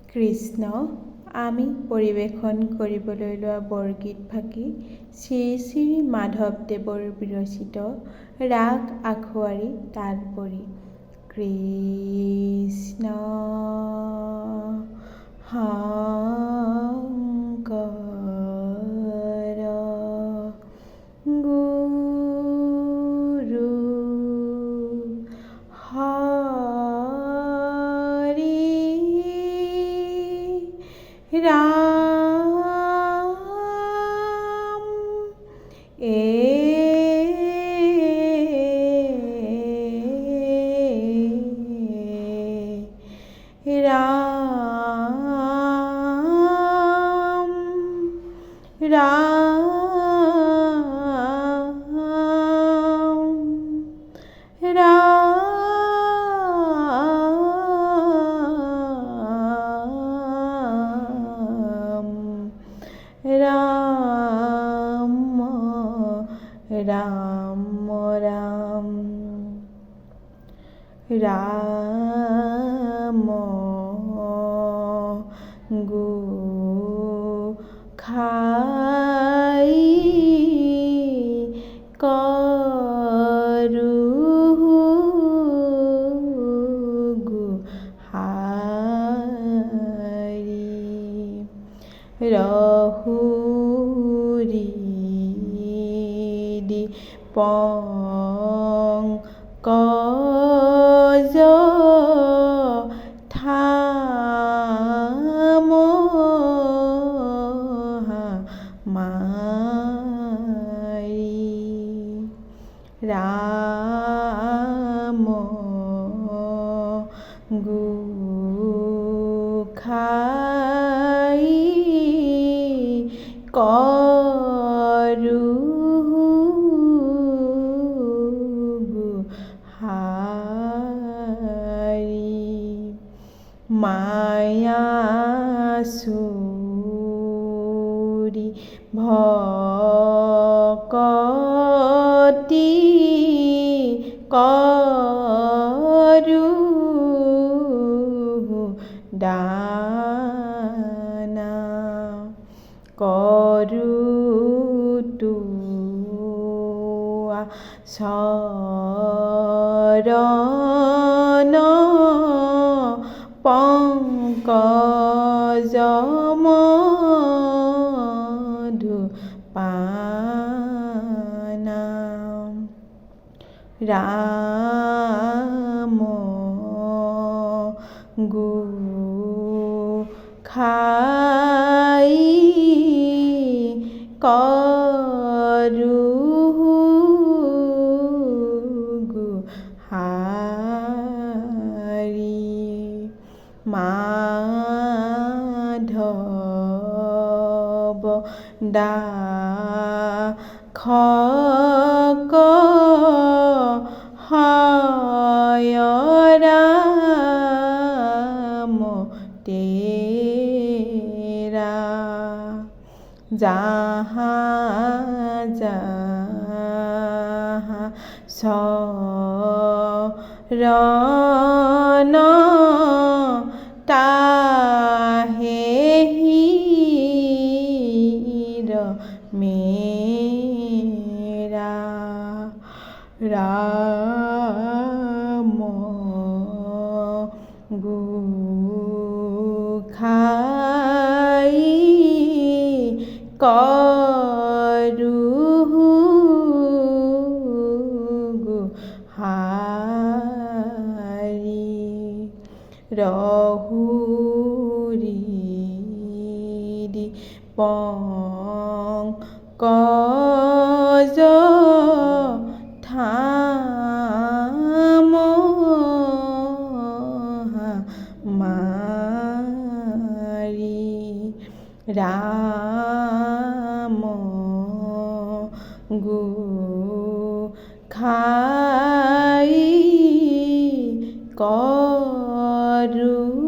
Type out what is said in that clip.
কৃষ্ণ আমি পৰিৱেশন কৰিবলৈ লোৱা বৰগীতফাঁকি শ্ৰী শ্ৰী মাধৱদেৱৰ বিৰচিত ৰাগ আখুৱাৰী তালপৰি। কৃষ্ণ শংকৰ গুৰু হৰি ৰাম ৰাম ৰাম ৰাম ৰাম ৰাম ৰাম গোসাঁই কৰোঁ গোহাৰি ৰহুৰি দি পংকজ থাম মাৰি ৰাম গোসাঁই কৰোঁ গোহাৰি মায়া চুৰি ভকতি কৰোঁ দানা কৰোঁ তোৱা চৰণ পংকজ মধুপানা ৰাম গোসাঁই কৰোঁ গোহাৰি মাধৱ দাসক হয় ৰাম তেৰা যাহা যাহা চৰণ তাহে হিৰ মেৰা ৰাম গোসাঁই কৰোঁ গোহাৰি ৰহুৰি দি পংকজ থাম মাৰি ৰাম গোসাঁই কৰোঁ